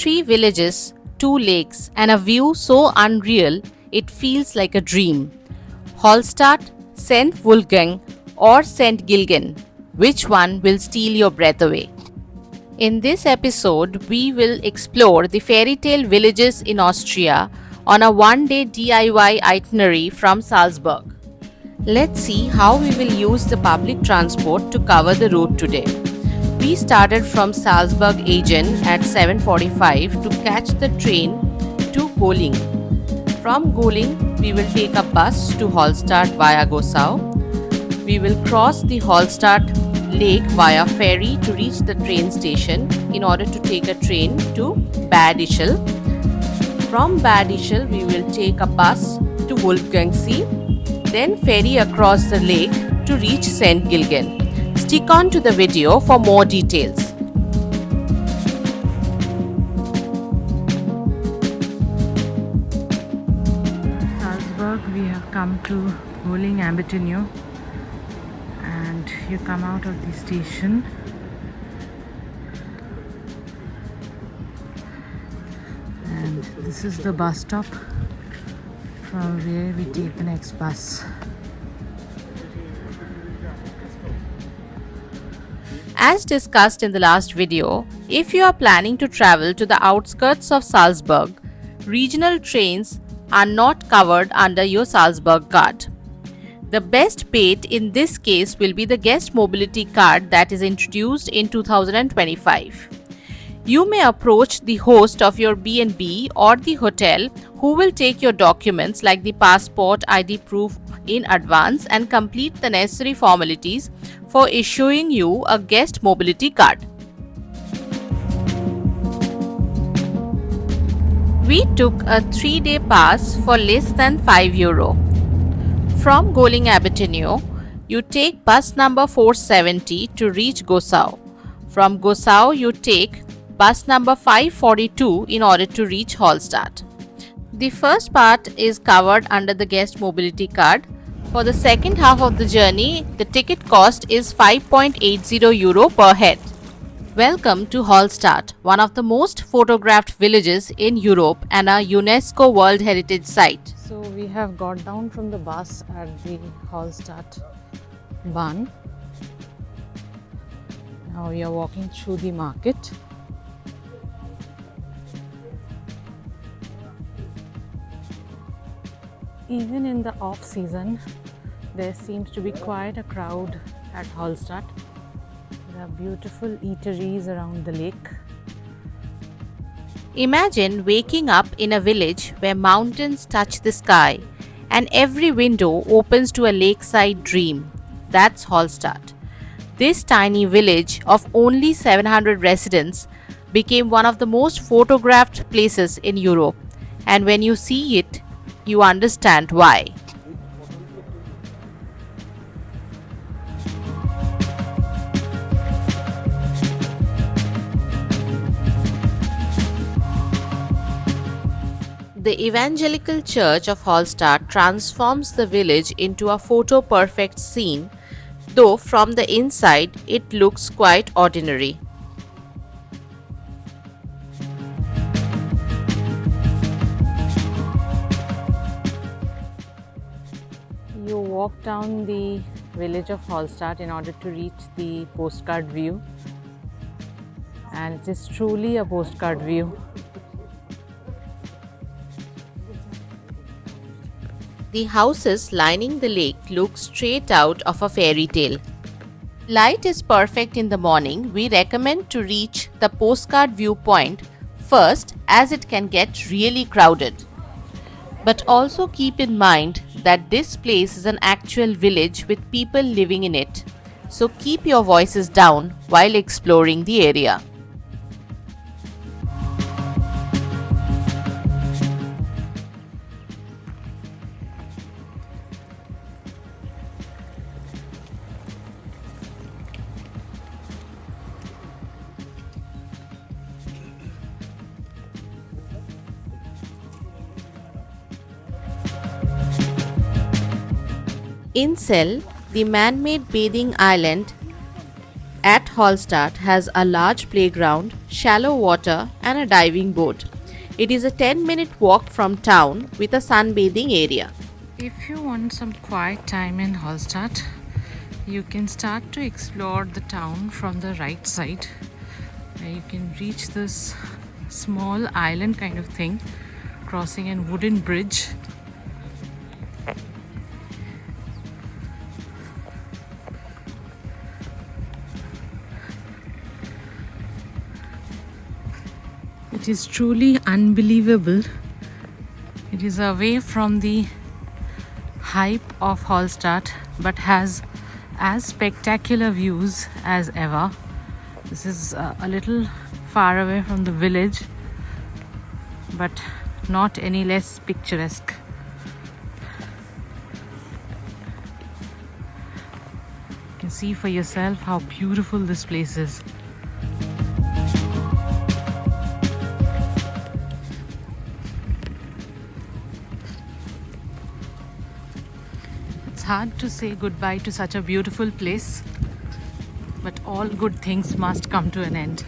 3 villages, 2 lakes, and a view so unreal it feels like a dream. Hallstatt, St. Wolfgang, or St. Gilgen. Which one will steal your breath away? In this episode, we will explore the Fairytale villages in Austria on a one-day DIY itinerary from Salzburg. Let's see how we will use the public transport to cover the route today. We started from Salzburg-Agen at 7:45 to catch the train to Golling. From Golling, we will take a bus to Hallstatt via Gosau. We will cross the Hallstatt lake via ferry to reach the train station in order to take a train to Bad Ischl. From Bad Ischl, we will take a bus to wolfgangsee, then ferry across the lake to reach St. Gilgen. Stick on to the video for more details. Salzburg, we have come to Golling Avenue, and you come out of the station and this is the bus stop from where we take the next bus. As discussed in the last video, if you are planning to travel to the outskirts of Salzburg, regional trains are not covered under your Salzburg card. The best bait in this case will be the guest mobility card that is introduced in 2025. You may approach the host of your B&B or the hotel who will take your documents like the passport ID proof in advance and complete the necessary formalities for issuing you a guest mobility card. We took a 3-day pass for less than €5. From Golling Avenue, you take bus number 470 to reach Gosau. From Gosau, you take bus number 542 in order to reach Hallstatt. The first part is covered under the guest mobility card. For the second half of the journey, the ticket cost is €5.80 per head. Welcome to Hallstatt, one of the most photographed villages in Europe and a UNESCO World Heritage Site. So we have got down from the bus at the Hallstatt Bahn. Now we are walking through the market. Even in the off season, there seems to be quite a crowd at Hallstatt. There are beautiful eateries around the lake. Imagine waking up in a village where mountains touch the sky and every window opens to a lakeside dream. That's Hallstatt. This tiny village of only 700 residents became one of the most photographed places in Europe, and when you see it, you understand why. The Evangelical Church of Hallstatt transforms the village into a photo-perfect scene, though from the inside it looks quite ordinary. You walk down the village of Hallstatt in order to reach the postcard view, and it is truly a postcard view. The houses lining the lake look straight out of a fairy tale. Light is perfect in the morning. We recommend to reach the postcard viewpoint first as it can get really crowded. But also keep in mind that this place is an actual village with people living in it. So keep your voices down while exploring the area. In Cell, the man-made bathing island at Hallstatt has a large playground, shallow water, and a diving board. It is a 10-minute walk from town with a sunbathing area. If you want some quiet time in Hallstatt, you can start to explore the town from the right side, where you can reach this small island kind of thing, crossing a wooden bridge. It is truly unbelievable. It is away from the hype of Hallstatt but has as spectacular views as ever. This is a little far away from the village, but not any less picturesque. You can see for yourself how beautiful this place is. It's hard to say goodbye to such a beautiful place, but all good things must come to an end.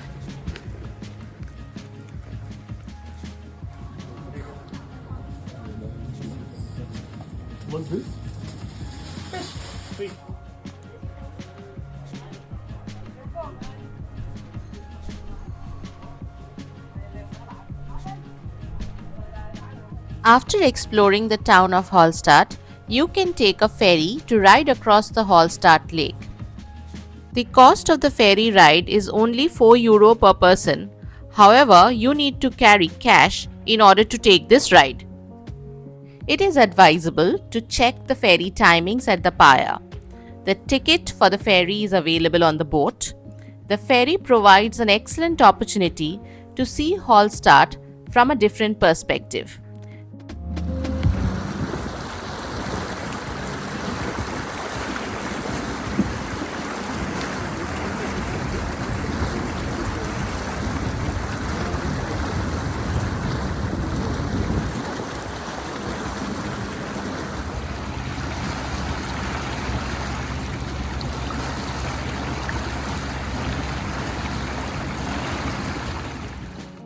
What's this? Fish. After exploring the town of Hallstatt, you can take a ferry to ride across the Hallstatt Lake. The cost of the ferry ride is only €4 per person. However, you need to carry cash in order to take this ride. It is advisable to check the ferry timings at the pier. The ticket for the ferry is available on the boat. The ferry provides an excellent opportunity to see Hallstatt from a different perspective.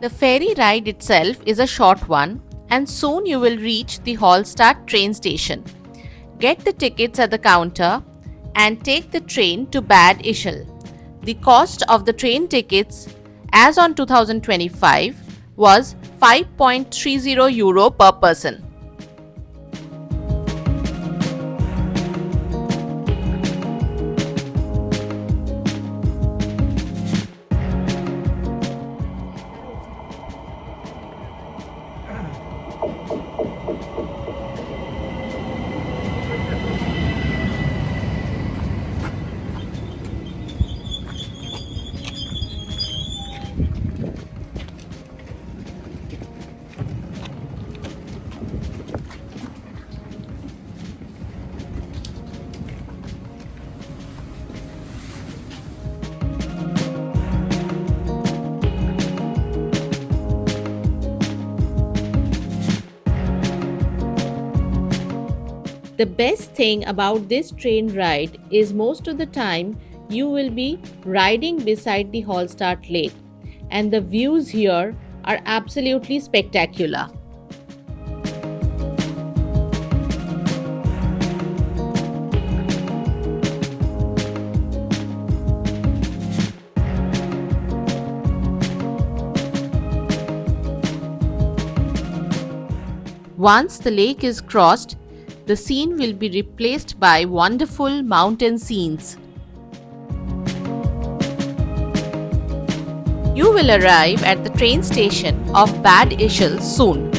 The ferry ride itself is a short one, and soon you will reach the Hallstatt train station. Get the tickets at the counter and take the train to Bad Ischl. The cost of the train tickets as on 2025 was €5.30 per person. The best thing about this train ride is most of the time you will be riding beside the Hallstatt Lake, and the views here are absolutely spectacular. Once the lake is crossed, the scene will be replaced by wonderful mountain scenes. You will arrive at the train station of Bad Ischl soon.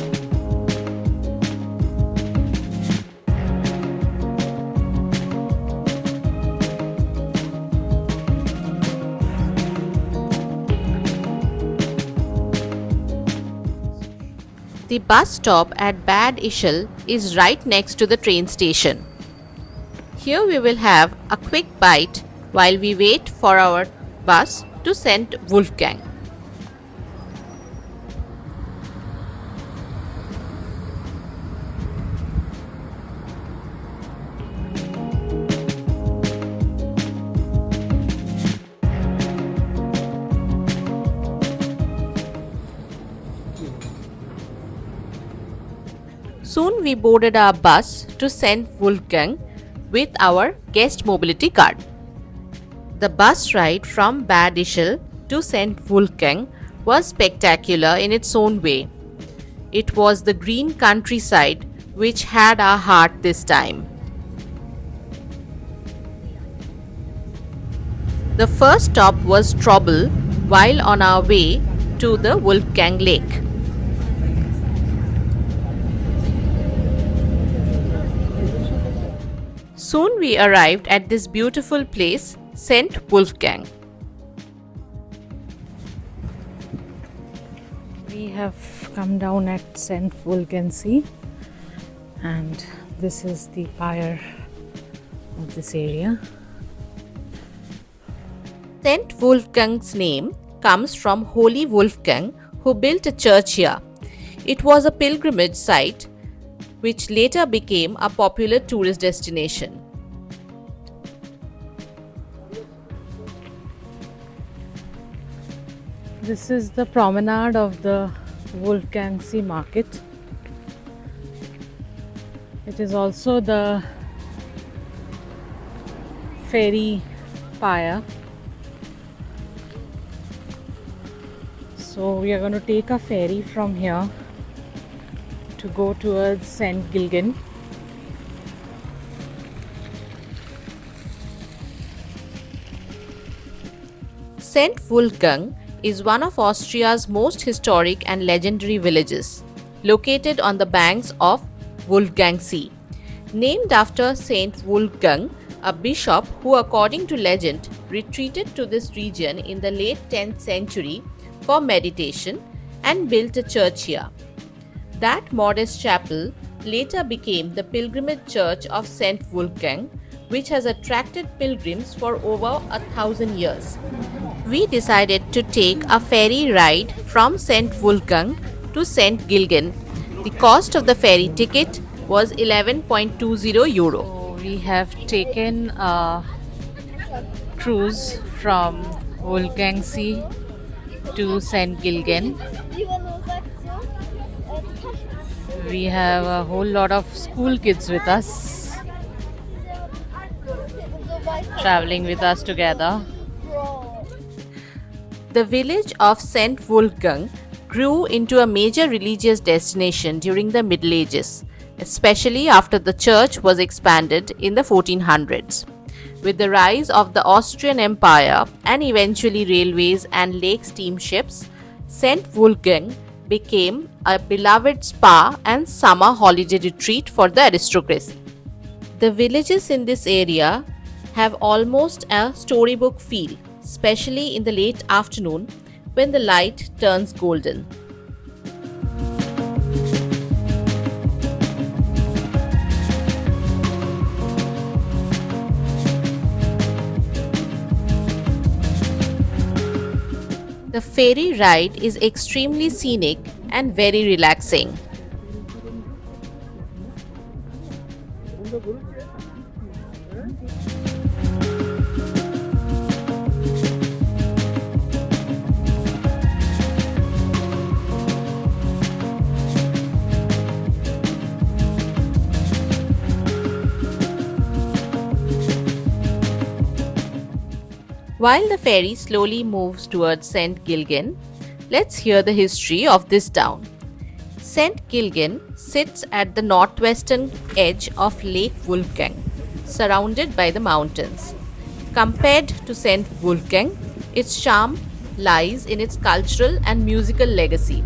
The bus stop at Bad Ischl is right next to the train station. Here we will have a quick bite while we wait for our bus to St. Wolfgang. Soon we boarded our bus to St. Wolfgang with our guest mobility card. The bus ride from Bad Ischl to St. Wolfgang was spectacular in its own way. It was the green countryside which had our heart this time. The first stop was Trouble while on our way to the Wolfgang Lake. Soon we arrived at this beautiful place, St. Wolfgang. We have come down at St. Wolfgangsee, and this is the pyre of this area. St. Wolfgang's name comes from Holy Wolfgang, who built a church here. It was a pilgrimage site which later became a popular tourist destination. This is the promenade of the Wolfgangsee market. It is also the ferry pyre. So we are going to take a ferry from here to go towards St. Gilgen. St. Wolfgang is one of Austria's most historic and legendary villages, located on the banks of Wolfgangsee. Named after Saint Wolfgang, a bishop who, according to legend, retreated to this region in the late 10th century for meditation and built a church here. That modest chapel later became the pilgrimage church of St. Wolfgang, which has attracted pilgrims for over 1,000 years. We decided to take a ferry ride from St. Wolfgang to St. Gilgen. The cost of the ferry ticket was €11.20. So we have taken a cruise from Wolfgangsee to St. Gilgen. We have a whole lot of school kids with us, traveling with us together. The village of St. Wolfgang grew into a major religious destination during the Middle Ages, especially after the church was expanded in the 1400s. With the rise of the Austrian Empire and eventually railways and lake steamships, St. Wolfgang became a beloved spa and summer holiday retreat for the aristocracy. The villages in this area have almost a storybook feel, especially in the late afternoon when the light turns golden. The ferry ride is extremely scenic and very relaxing. While the ferry slowly moves towards St. Gilgen, let's hear the history of this town. St. Gilgen sits at the northwestern edge of Lake Wolfgang, surrounded by the mountains. Compared to St. Wolfgang, its charm lies in its cultural and musical legacy.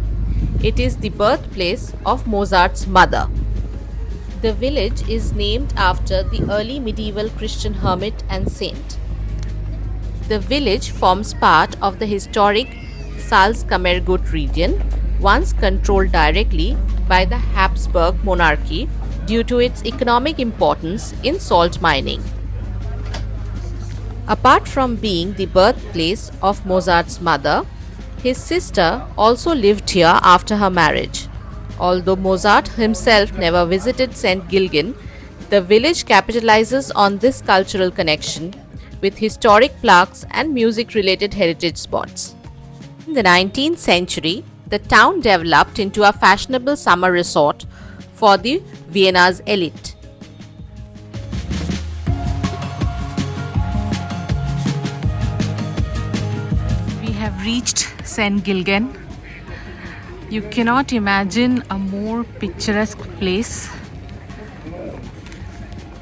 It is the birthplace of Mozart's mother. The village is named after the early medieval Christian hermit and saint. The village forms part of the historic Salzburg region, once controlled directly by the Habsburg monarchy due to its economic importance in salt mining. Apart from being the birthplace of Mozart's mother, his sister also lived here after her marriage. Although Mozart himself never visited St. Gilgen, the village capitalizes on this cultural connection with historic plaques and music-related heritage spots. In the 19th century, the town developed into a fashionable summer resort for the Vienna's elite. We have reached St. Gilgen. You cannot imagine a more picturesque place.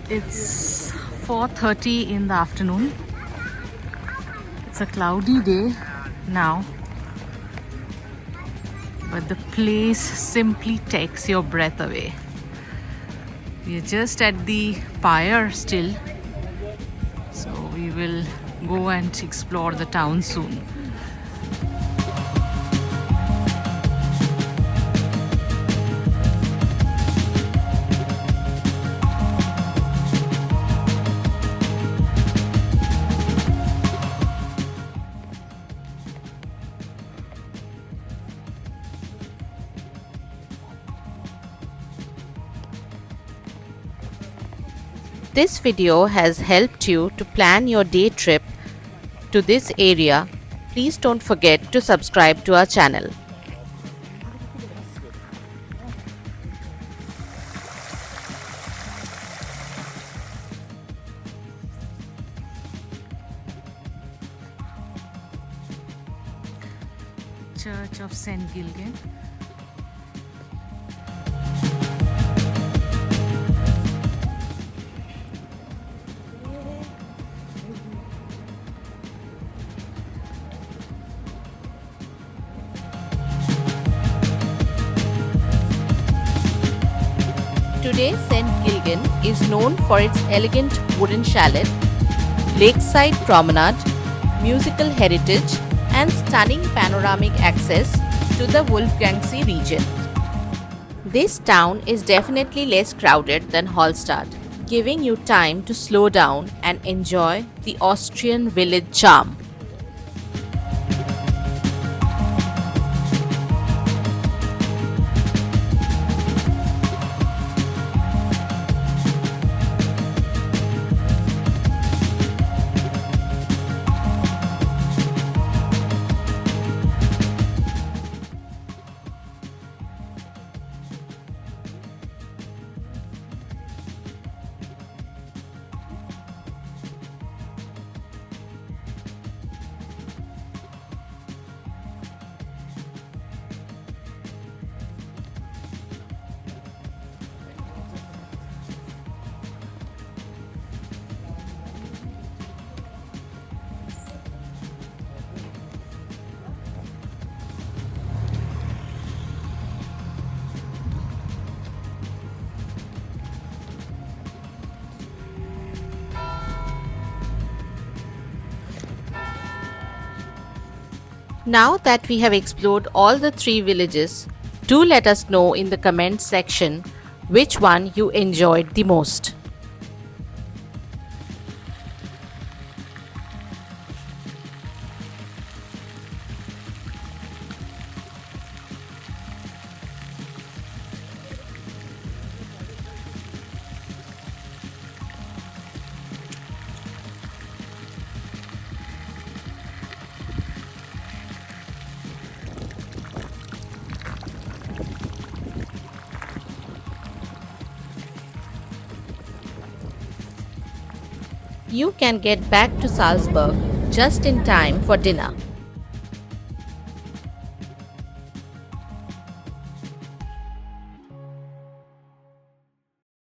It's 4:30 in the afternoon. It's a cloudy day now, but the place simply takes your breath away. We are just at the pier still, so we will go and explore the town soon. This video has helped you to plan your day trip to this area. Please don't forget to subscribe to our channel. Church of St. Gilgen. Today, St. Gilgen is known for its elegant wooden chalet, lakeside promenade, musical heritage, and stunning panoramic access to the Wolfgangsee region. This town is definitely less crowded than Hallstatt, giving you time to slow down and enjoy the Austrian village charm. Now that we have explored all the 3 villages, do let us know in the comments section which one you enjoyed the most. You can get back to Salzburg just in time for dinner.